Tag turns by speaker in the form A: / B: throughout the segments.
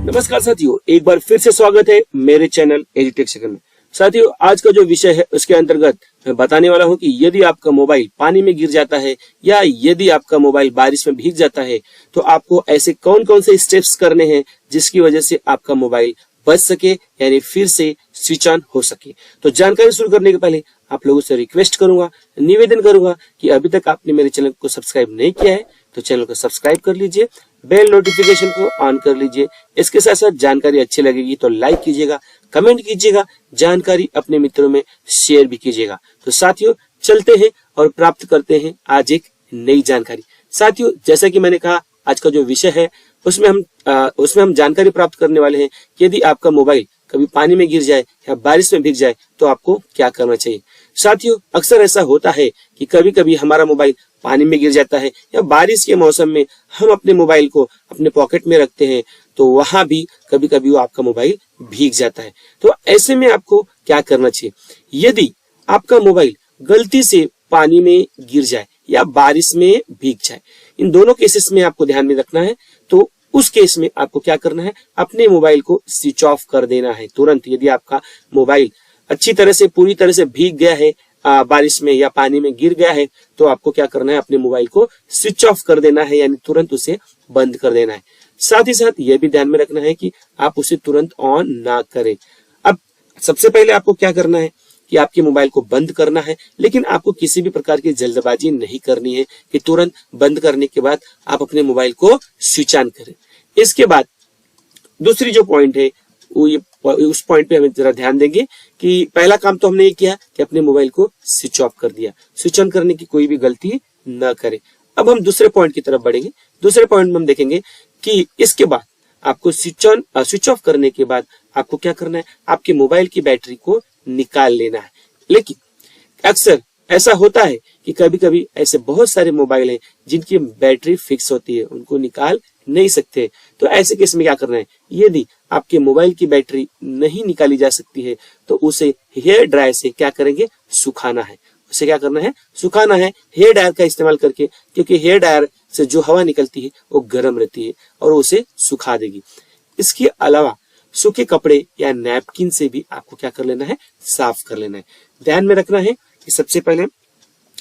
A: नमस्कार साथियों, एक बार फिर से स्वागत है मेरे चैनल एजुटेक सेकंड में। साथियों, आज का जो विषय है उसके अंतर्गत मैं बताने वाला हूं कि यदि आपका मोबाइल पानी में गिर जाता है या यदि आपका मोबाइल बारिश में भीग जाता है तो आपको ऐसे कौन कौन से स्टेप्स करने हैं जिसकी वजह से आपका मोबाइल बच सके, यानी फिर से स्विच ऑन हो सके। तो जानकारी शुरू करने के पहले आप लोगों से रिक्वेस्ट करूंगा, निवेदन करूंगा कि अभी तक आपने मेरे चैनल को सब्सक्राइब नहीं किया है तो चैनल को सब्सक्राइब कर लीजिए, बेल नोटिफिकेशन को ऑन कर लीजिए। इसके साथ साथ जानकारी अच्छी लगेगी तो लाइक कीजिएगा, कमेंट कीजिएगा, जानकारी अपने मित्रों में शेयर भी कीजिएगा। तो साथियों, चलते हैं और प्राप्त करते हैं आज एक नई जानकारी। साथियों, जैसा कि मैंने कहा, आज का जो विषय है उसमें हम जानकारी प्राप्त करने वाले हैं कि यदि आपका मोबाइल कभी पानी में गिर जाए या बारिश में भीग जाए तो आपको क्या करना चाहिए। साथियों, अक्सर ऐसा होता है कि कभी कभी हमारा मोबाइल पानी में गिर जाता है या बारिश के मौसम में हम अपने मोबाइल को अपने पॉकेट में रखते हैं तो वहां भी कभी कभी वो आपका मोबाइल भीग जाता है। तो ऐसे में आपको क्या करना चाहिए। यदि आपका मोबाइल गलती से पानी में गिर जाए या बारिश में भीग जाए, इन दोनों केसेस में आपको ध्यान में रखना है। तो उस केस में आपको क्या करना है, अपने मोबाइल को स्विच ऑफ कर देना है तुरंत। यदि आपका मोबाइल अच्छी तरह से पूरी तरह से भीग गया है, बारिश में या पानी में गिर गया है, तो आपको क्या करना है, अपने मोबाइल को स्विच ऑफ कर देना है, यानी तुरंत उसे बंद कर देना है। साथ ही साथ यह भी ध्यान में रखना है कि आप उसे तुरंत ऑन ना करें। अब सबसे पहले आपको क्या करना है कि आपके मोबाइल को बंद करना है, लेकिन आपको किसी भी प्रकार की जल्दबाजी नहीं करनी है कि तुरंत बंद करने के बाद आप अपने मोबाइल को स्विच ऑन करें। इसके बाद दूसरी जो पॉइंट है उस पॉइंट पे हमें जरा ध्यान देंगे कि पहला काम तो हमने ये किया कि अपने मोबाइल को स्विच ऑफ कर दिया। स्विच ऑन करने की कोई भी गलती न करें। अब हम दूसरे पॉइंट की तरफ बढ़ेंगे। दूसरे पॉइंट में हम देखेंगे कि इसके बाद आपको स्विच ऑफ करने के बाद आपको क्या करना है, आपके मोबाइल की बैटरी को निकाल लेना है। लेकिन अक्सर ऐसा होता है कि कभी कभी ऐसे बहुत सारे मोबाइल हैं जिनकी बैटरी फिक्स होती है, उनको निकाल नहीं सकते। तो ऐसे केस में क्या करना है, यदि आपके मोबाइल की बैटरी नहीं निकाली जा सकती है तो उसे हेयर ड्रायर से क्या करेंगे, सुखाना है। उसे क्या करना है, सुखाना है हेयर ड्रायर का इस्तेमाल करके, क्योंकि हेयर ड्रायर से जो हवा निकलती है वो गर्म रहती है और उसे सुखा देगी। इसके अलावा सूखे कपड़े या नैपकिन से भी आपको क्या कर लेना है, साफ कर लेना है। ध्यान में रखना है कि सबसे पहले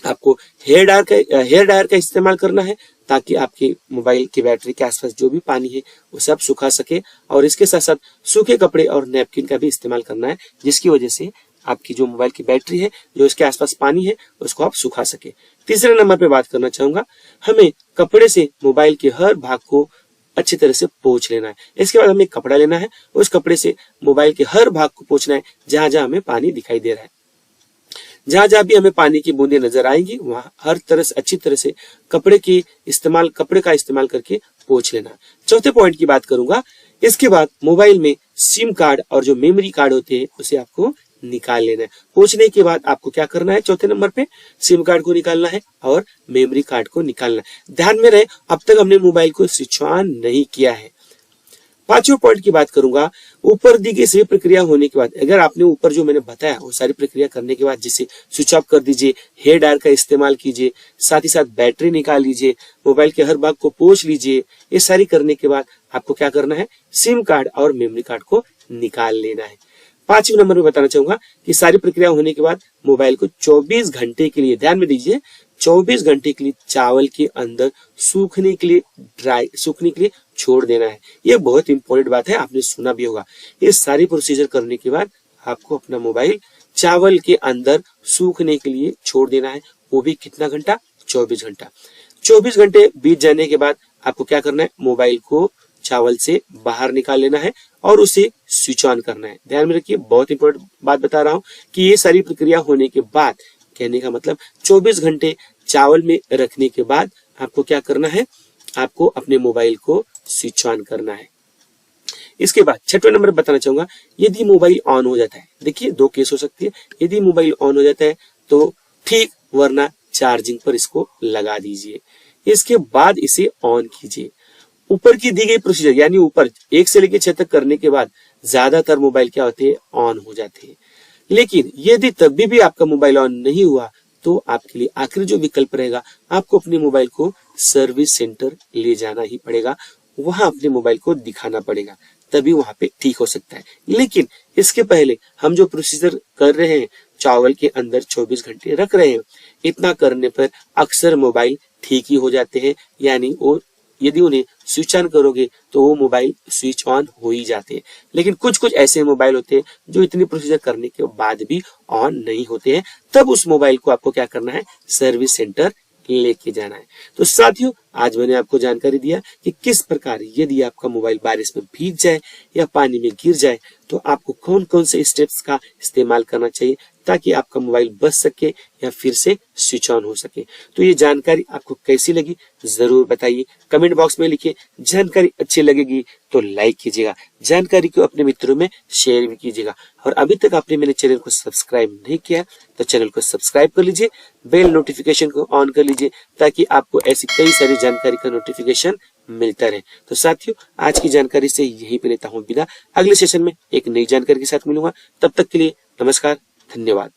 A: आपको हेयर ड्रायर का इस्तेमाल करना है ताकि आपके मोबाइल की बैटरी के आसपास जो भी पानी है उसे आप सुखा सके, और इसके साथ साथ सूखे कपड़े और नैपकिन का भी इस्तेमाल करना है, जिसकी वजह से आपकी जो मोबाइल की बैटरी है, जो इसके आसपास पानी है, उसको आप सुखा सके। तीसरे नंबर पे बात करना चाहूंगा, हमें कपड़े से मोबाइल के हर भाग को अच्छी तरह से पोंछ लेना है। इसके बाद हमें कपड़ा लेना है, उस कपड़े से मोबाइल के हर भाग को पोंछना है जहां जहां हमें पानी दिखाई दे रहा है। जहां जहां भी हमें पानी की बूंदें नजर आएंगी वहां हर तरह से अच्छी तरह से कपड़े का इस्तेमाल करके पोंछ लेना। चौथे पॉइंट की बात करूंगा। इसके बाद मोबाइल में सिम कार्ड और जो मेमोरी कार्ड होते हैं उसे आपको निकाल लेना है। पोंछने के बाद आपको क्या करना है, चौथे नंबर पे सिम कार्ड को निकालना है और मेमोरी कार्ड को निकालना है। ध्यान में रहे, अब तक हमने मोबाइल को स्विच ऑन नहीं किया है। पांचवें पॉइंट की बात करूंगा। ऊपर दी गई सभी प्रक्रिया होने के बाद, अगर आपने ऊपर जो मैंने बताया वो सारी प्रक्रिया करने के बाद जिसे स्विच ऑफ कर दीजिए, हेयर ड्रायर का इस्तेमाल कीजिए, साथ ही साथ बैटरी निकाल लीजिए, मोबाइल के हर भाग को पोंछ लीजिए, ये सारी करने के बाद आपको क्या करना है, सिम कार्ड और मेमोरी कार्ड को निकाल लेना है। पांचवें नंबर में बताना चाहूंगा कि सारी प्रक्रिया होने के बाद मोबाइल को 24 घंटे के लिए, ध्यान में दीजिए, 24 घंटे के लिए चावल के अंदर सूखने के लिए छोड़ देना है। ये बहुत इंपॉर्टेंट बात है, आपने सुना भी होगा। ये सारी प्रोसीजर करने के बाद आपको अपना मोबाइल चावल के अंदर सूखने के लिए छोड़ देना है। वो भी कितना घंटा, 24 घंटा। 24 घंटे बीत जाने के बाद आपको क्या करना है, मोबाइल को चावल से बाहर निकाल लेना है और उसे स्विच ऑन करना है। ध्यान में रखिए, बहुत इंपॉर्टेंट बात बता रहा हूं कि ये सारी प्रक्रिया होने के बाद, कहने का मतलब 24 घंटे चावल में रखने के बाद आपको क्या करना है, आपको अपने मोबाइल को स्विच ऑन करना है। इसके बाद छठवें नंबर बताना चाहूंगा, यदि मोबाइल ऑन हो जाता है, देखिए दो केस हो सकती है। यदि मोबाइल ऑन हो जाता है तो ठीक, वरना चार्जिंग पर इसको लगा दीजिए। इसके बाद इसे ऑन कीजिए। ऊपर की दी गई प्रोसीजर, यानी ऊपर 1 से लेकर 6 तक करने के बाद ज्यादातर मोबाइल क्या होते हैं, ऑन हो जाते हैं। लेकिन यदि तब भी आपका मोबाइल ऑन नहीं हुआ तो आपके लिए आखिरी जो विकल्प रहेगा, आपको अपने मोबाइल को सर्विस सेंटर ले जाना ही पड़ेगा, वहां अपने मोबाइल को दिखाना पड़ेगा। तभी वहां पे ठीक हो सकता है। लेकिन इसके पहले हम जो प्रोसीजर कर रहे हैं, चावल के अंदर 24 घंटे रख रहे हैं, इतना करने पर अक्सर मोबाइल ठीक ही हो जाते हैं। यानी वो यदि उन्हें स्विच ऑन करोगे तो वो मोबाइल स्विच ऑन हो ही जाते हैं। लेकिन कुछ कुछ ऐसे मोबाइल होते हैं जो इतनी प्रोसीजर करने के बाद भी ऑन नहीं होते हैं, तब उस मोबाइल को आपको क्या करना है, सर्विस सेंटर लेके जाना है। तो साथियों, आज मैंने आपको जानकारी दिया कि किस प्रकार यदि आपका मोबाइल बारिश में भीग जाए या पानी में गिर जाए तो आपको कौन कौन से स्टेप्स का इस्तेमाल करना चाहिए ताकि आपका मोबाइल बच सके या फिर से स्विच ऑन हो सके। तो ये जानकारी आपको कैसी लगी जरूर बताइए, कमेंट बॉक्स में लिखिए। जानकारी अच्छी लगेगी तो लाइक कीजिएगा, जानकारी को अपने मित्रों में शेयर भी कीजिएगा। और अभी तक आपने मेरे चैनल को सब्सक्राइब नहीं किया तो चैनल को सब्सक्राइब कर लीजिए, बेल नोटिफिकेशन को ऑन कर लीजिए ताकि आपको ऐसी कई सारी जानकारी का नोटिफिकेशन मिलता रहे। तो साथियों, आज की जानकारी से यहीं पे लेता हूँ विदा। अगले सेशन में एक नई जानकारी के साथ मिलूंगा, तब तक के लिए नमस्कार, धन्यवाद।